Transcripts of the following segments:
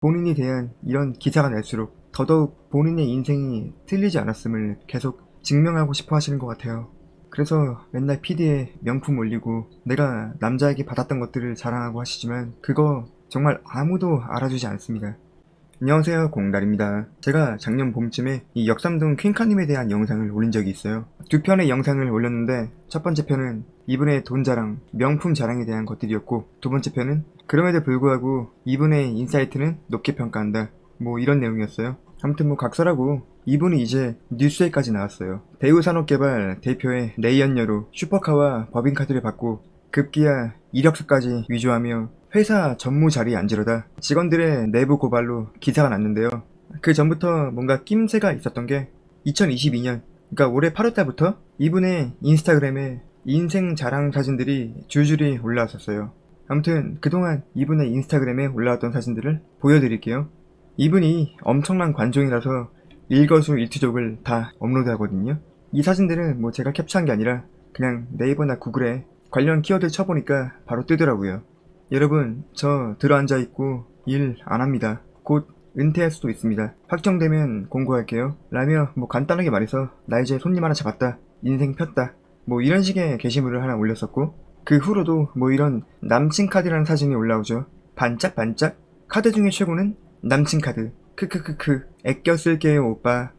본인에 대한 이런 기사가 날수록 더더욱 본인의 인생이 틀리지 않았음을 계속 증명하고 싶어 하시는 것 같아요. 그래서 맨날 PD에 명품 올리고 내가 남자에게 받았던 것들을 자랑하고 하시지만 그거 정말 아무도 알아주지 않습니다. 안녕하세요, 공달입니다. 제가 작년 봄쯤에 이 역삼동 퀸카님에 대한 영상을 올린 적이 있어요. 두 편의 영상을 올렸는데 첫 번째 편은 이분의 돈 자랑, 명품 자랑에 대한 것들이었고 두 번째 편은 그럼에도 불구하고 이분의 인사이트는 높게 평가한다, 뭐 이런 내용이었어요. 아무튼 뭐 각설하고 이분이 이제 뉴스에까지 나왔어요. 대우산업개발 대표의 내연녀로 슈퍼카와 법인카드를 받고 급기야 이력서까지 위조하며 회사 전무 자리에 앉으려다 직원들의 내부 고발로 기사가 났는데요. 그 전부터 뭔가 낌새가 있었던 게 2022년, 그러니까 올해 8월달부터 이분의 인스타그램에 인생 자랑 사진들이 줄줄이 올라왔었어요. 아무튼 그동안 이분의 인스타그램에 올라왔던 사진들을 보여드릴게요. 이분이 엄청난 관종이라서 일거수일투족을 다 업로드하거든요. 이 사진들은 뭐 제가 캡처한 게 아니라 그냥 네이버나 구글에 관련 키워드 쳐보니까 바로 뜨더라고요. 여러분, 저 들어앉아있고 일 안합니다. 곧 은퇴할 수도 있습니다. 확정되면 공고할게요. 라며 뭐 간단하게 말해서 나 이제 손님 하나 잡았다, 인생 폈다, 뭐 이런 식의 게시물을 하나 올렸었고, 그 후로도 뭐 이런 남친 카드라는 사진이 올라오죠. 반짝반짝. 카드 중에 최고는 남친 카드. 크크크크. 애껴 쓸게요 오빠.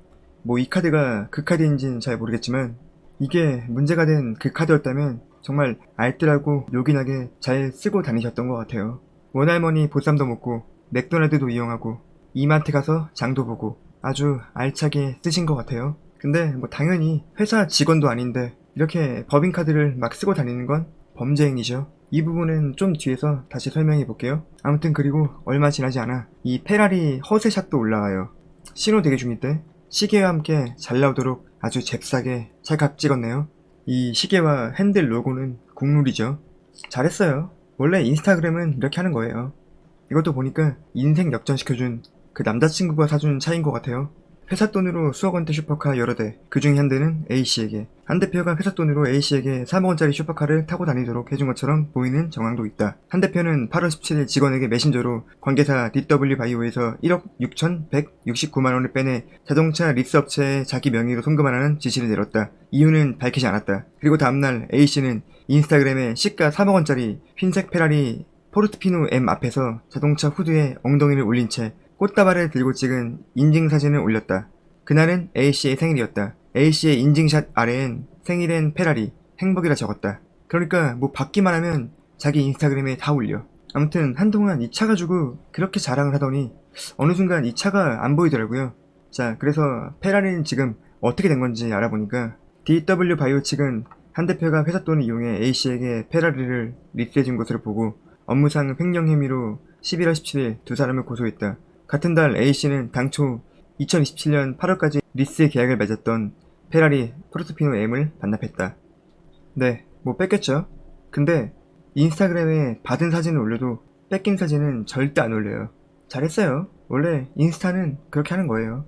뭐 이 카드가 그 카드인지는 잘 모르겠지만 이게 문제가 된 그 카드였다면 정말 알뜰하고 요긴하게 잘 쓰고 다니셨던 것 같아요. 원할머니 보쌈도 먹고 맥도날드도 이용하고 이마트 가서 장도 보고 아주 알차게 쓰신 것 같아요. 근데 뭐 당연히 회사 직원도 아닌데 이렇게 법인카드를 막 쓰고 다니는 건 범죄 행위죠. 이 부분은 좀 뒤에서 다시 설명해 볼게요. 아무튼 그리고 얼마 지나지 않아 이 페라리 허세샷도 올라와요. 신호 대기 중일 때 시계와 함께 잘 나오도록 아주 잽싸게 찰칵 찍었네요. 이 시계와 핸들 로고는 국룰이죠. 잘했어요. 원래 인스타그램은 이렇게 하는 거예요. 이것도 보니까 인생 역전시켜준 그 남자친구가 사준 차인 것 같아요. 회사 돈으로 수억 원대 슈퍼카 여러 대, 그 중에 한 대는 A씨에게, 한 대표가 회사 돈으로 A씨에게 3억 원짜리 슈퍼카를 타고 다니도록 해준 것처럼 보이는 정황도 있다. 한 대표는 8월 17일 직원에게 메신저로 관계사 DW 바이오에서 1억 6,169만 원을 빼내 자동차 리스 업체에 자기 명의로 송금하라는 지시를 내렸다. 이유는 밝히지 않았다. 그리고 다음날 A씨는 인스타그램에 시가 3억 원짜리 흰색 페라리 포르트피노 M 앞에서 자동차 후드에 엉덩이를 올린 채 꽃다발을 들고 찍은 인증사진을 올렸다. 그날은 A씨의 생일이었다. A씨의 인증샷 아래엔 생일엔 페라리, 행복이라 적었다. 그러니까 뭐 받기만 하면 자기 인스타그램에 다 올려. 아무튼 한동안 이 차 가지고 그렇게 자랑을 하더니 어느 순간 이 차가 안 보이더라고요. 자, 그래서 페라리는 지금 어떻게 된 건지 알아보니까 DW 바이오 측은 한 대표가 회사 돈을 이용해 A씨에게 페라리를 리스해준 것으로 보고 업무상 횡령 혐의로 11월 17일 두 사람을 고소했다. 같은 달 A씨는 당초 2027년 8월까지 리스 계약을 맺었던 페라리 포르토피노 M을 반납했다. 네, 뭐 뺏겼죠? 근데 인스타그램에 받은 사진을 올려도 뺏긴 사진은 절대 안 올려요. 잘했어요. 원래 인스타는 그렇게 하는 거예요.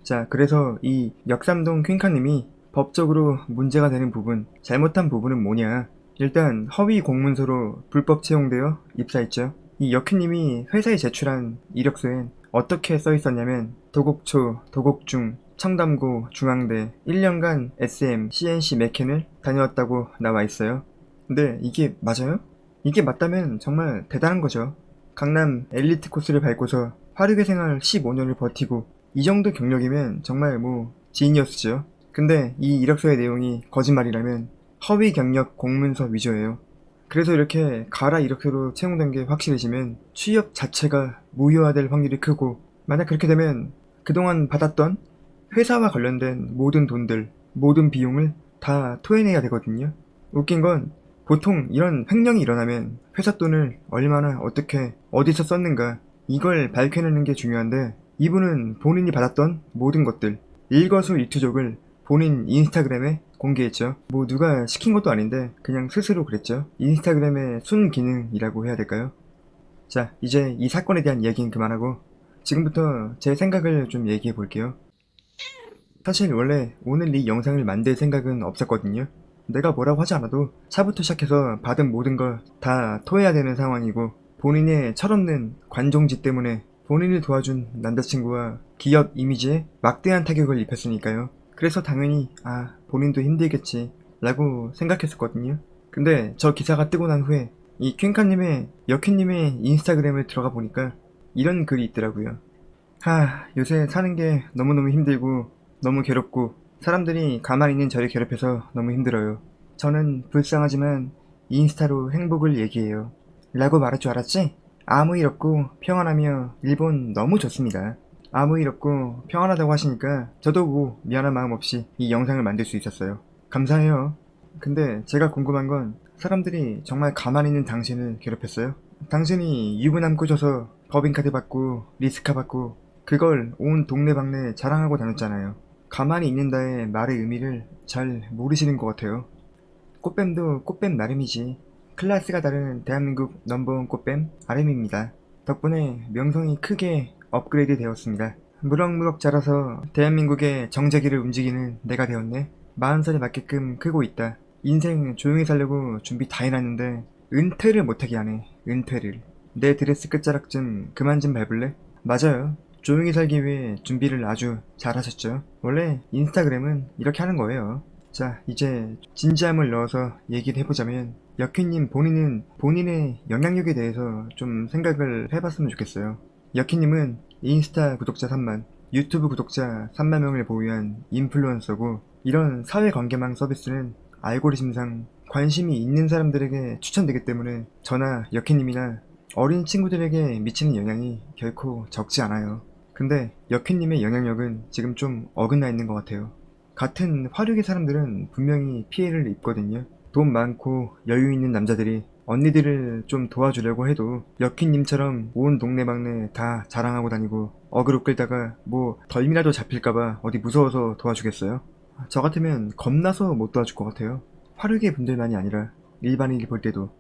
자, 그래서 이 역삼동 퀸카님이 법적으로 문제가 되는 부분, 잘못한 부분은 뭐냐? 일단 허위 공문서로 불법 채용되어 입사했죠. 이 역큐님이 회사에 제출한 이력서엔 어떻게 써있었냐면 도곡초, 도곡중, 청담고, 중앙대 1년간 SM, CNC 메캔을 다녀왔다고 나와있어요. 근데 이게 맞아요? 이게 맞다면 정말 대단한 거죠. 강남 엘리트 코스를 밟고서 화류계 생활 15년을 버티고 이 정도 경력이면 정말 뭐 지니어스죠. 근데 이 이력서의 내용이 거짓말이라면 허위 경력 공문서 위조예요. 그래서 이렇게 가라 이력서로 채용된 게 확실해지면 취업 자체가 무효화될 확률이 크고, 만약 그렇게 되면 그동안 받았던 회사와 관련된 모든 돈들, 모든 비용을 다 토해내야 되거든요. 웃긴 건 보통 이런 횡령이 일어나면 회사 돈을 얼마나 어떻게 어디서 썼는가 이걸 밝혀내는 게 중요한데, 이분은 본인이 받았던 모든 것들 일거수일투족을 본인 인스타그램에 공개했죠. 뭐 누가 시킨 것도 아닌데 그냥 스스로 그랬죠. 인스타그램의 순기능이라고 해야 될까요? 자, 이제 이 사건에 대한 이야기는 그만하고 지금부터 제 생각을 좀 얘기해 볼게요. 사실 원래 오늘 이 영상을 만들 생각은 없었거든요. 내가 뭐라고 하지 않아도 차부터 시작해서 받은 모든 걸 다 토해야 되는 상황이고, 본인의 철없는 관종짓 때문에 본인을 도와준 남자친구와 기업 이미지에 막대한 타격을 입혔으니까요. 그래서 당연히 본인도 힘들겠지 라고 생각했었거든요. 근데 저 기사가 뜨고 난 후에 이 퀸카님의 여퀴님의 인스타그램을 들어가 보니까 이런 글이 있더라고요. 요새 사는 게 너무너무 힘들고 너무 괴롭고 사람들이 가만히 있는 저를 괴롭혀서 너무 힘들어요. 저는 불쌍하지만 인스타로 행복을 얘기해요. 라고 말할 줄 알았지? 아무 일 없고 평안하며 일본 너무 좋습니다. 아무 일 없고 평안하다고 하시니까 저도 뭐 미안한 마음 없이 이 영상을 만들 수 있었어요. 감사해요. 근데 제가 궁금한 건 사람들이 정말 가만히 있는 당신을 괴롭혔어요? 당신이 유부남 꼬셔서 법인카드 받고 리스카 받고 그걸 온 동네방네 자랑하고 다녔잖아요. 가만히 있는다의 말의 의미를 잘 모르시는 것 같아요. 꽃뱀도 꽃뱀 나름이지. 클래스가 다른 대한민국 넘버원 꽃뱀 RM입니다. 덕분에 명성이 크게 업그레이드 되었습니다. 무럭무럭 자라서 대한민국의 정자기를 움직이는 내가 되었네. 40살이 맞게끔 크고 있다. 인생 조용히 살려고 준비 다 해놨는데 은퇴를 못하게 하네. 은퇴를. 내 드레스 끝자락쯤 그만 좀 밟을래? 맞아요. 조용히 살기 위해 준비를 아주 잘하셨죠. 원래 인스타그램은 이렇게 하는 거예요. 자, 이제 진지함을 넣어서 얘기를 해보자면 여퀴님 본인은 본인의 영향력에 대해서 좀 생각을 해봤으면 좋겠어요. 여퀴님은 인스타 구독자 3만, 유튜브 구독자 3만 명을 보유한 인플루언서고 이런 사회관계망 서비스는 알고리즘상 관심이 있는 사람들에게 추천되기 때문에 저나 여퀴님이나 어린 친구들에게 미치는 영향이 결코 적지 않아요. 근데 여퀴님의 영향력은 지금 좀 어긋나 있는 것 같아요. 같은 화류계 사람들은 분명히 피해를 입거든요. 돈 많고 여유 있는 남자들이 언니들을 좀 도와주려고 해도 여퀴님처럼 온 동네방네 다 자랑하고 다니고 어그로 끌다가 뭐 덜미라도 잡힐까봐 어디 무서워서 도와주겠어요? 저 같으면 겁나서 못 도와줄 것 같아요. 화류계 분들만이 아니라 일반인이 볼 때도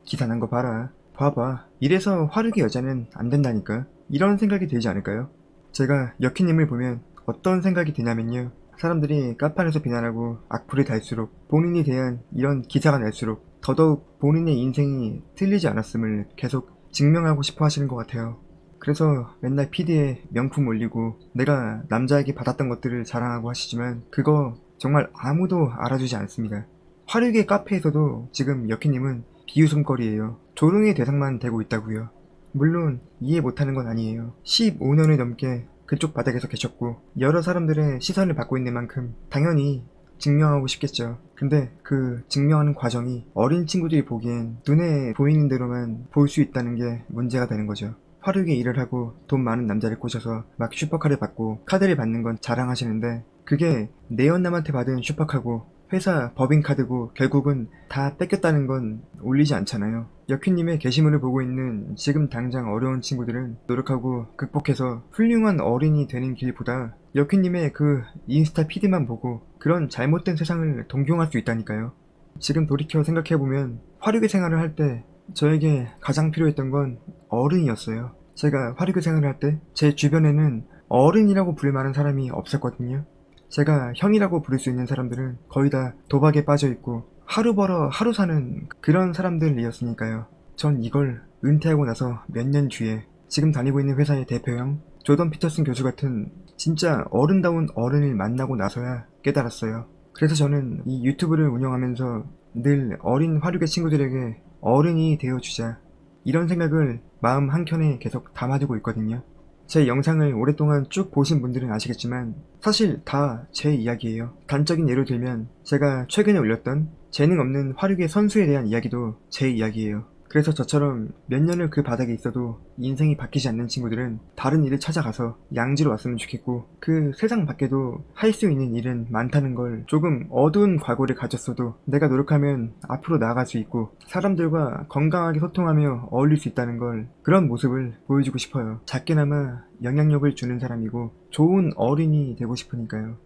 기사 난 거 봐라. 봐봐. 이래서 화류계 여자는 안 된다니까. 이런 생각이 들지 않을까요? 제가 여퀴님을 보면 어떤 생각이 드냐면요. 사람들이 깜판에서 비난하고 악플을 달수록 본인에 대한 이런 기사가 날수록 더더욱 본인의 인생이 틀리지 않았음을 계속 증명하고 싶어 하시는 것 같아요. 그래서 맨날 PD에 명품 올리고 내가 남자에게 받았던 것들을 자랑하고 하시지만 그거 정말 아무도 알아주지 않습니다. 화류계 카페에서도 지금 여퀴님은 비웃음거리예요. 조롱의 대상만 되고 있다고요. 물론 이해 못하는 건 아니에요. 15년을 넘게 그쪽 바닥에서 계셨고 여러 사람들의 시선을 받고 있는 만큼 당연히 증명하고 싶겠죠. 근데 그 증명하는 과정이 어린 친구들이 보기엔 눈에 보이는 대로만 볼 수 있다는 게 문제가 되는 거죠. 화류계 일을 하고 돈 많은 남자를 꼬셔서 막 슈퍼카를 받고 카드를 받는 건 자랑하시는데 그게 내연남한테 받은 슈퍼카고 회사 법인카드고 결국은 다 뺏겼다는 건 올리지 않잖아요. 여퀴님의 게시물을 보고 있는 지금 당장 어려운 친구들은 노력하고 극복해서 훌륭한 어린이 되는 길보다 여퀴님의 그 인스타 피드만 보고 그런 잘못된 세상을 동경할 수 있다니까요. 지금 돌이켜 생각해보면 화류계 생활을 할 때 저에게 가장 필요했던 건 어른이었어요. 제가 화류계 생활을 할 때 제 주변에는 어른이라고 부를 만한 사람이 없었거든요. 제가 형이라고 부를 수 있는 사람들은 거의 다 도박에 빠져있고 하루 벌어 하루 사는 그런 사람들이었으니까요. 전 이걸 은퇴하고 나서 몇 년 뒤에 지금 다니고 있는 회사의 대표형 조던 피터슨 교수 같은 진짜 어른다운 어른을 만나고 나서야 깨달았어요. 그래서 저는 이 유튜브를 운영하면서 늘 어린 화류계 친구들에게 어른이 되어주자 이런 생각을 마음 한켠에 계속 담아두고 있거든요. 제 영상을 오랫동안 쭉 보신 분들은 아시겠지만 사실 다 제 이야기예요. 단적인 예로 들면 제가 최근에 올렸던 재능 없는 화류계 선수에 대한 이야기도 제 이야기예요. 그래서 저처럼 몇 년을 그 바닥에 있어도 인생이 바뀌지 않는 친구들은 다른 일을 찾아가서 양지로 왔으면 좋겠고 그 세상 밖에도 할 수 있는 일은 많다는 걸 조금 어두운 과거를 가졌어도 내가 노력하면 앞으로 나아갈 수 있고 사람들과 건강하게 소통하며 어울릴 수 있다는 걸 그런 모습을 보여주고 싶어요. 작게나마 영향력을 주는 사람이고 좋은 어린이 되고 싶으니까요.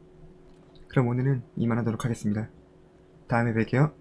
그럼 오늘은 이만하도록 하겠습니다. 다음에 뵐게요.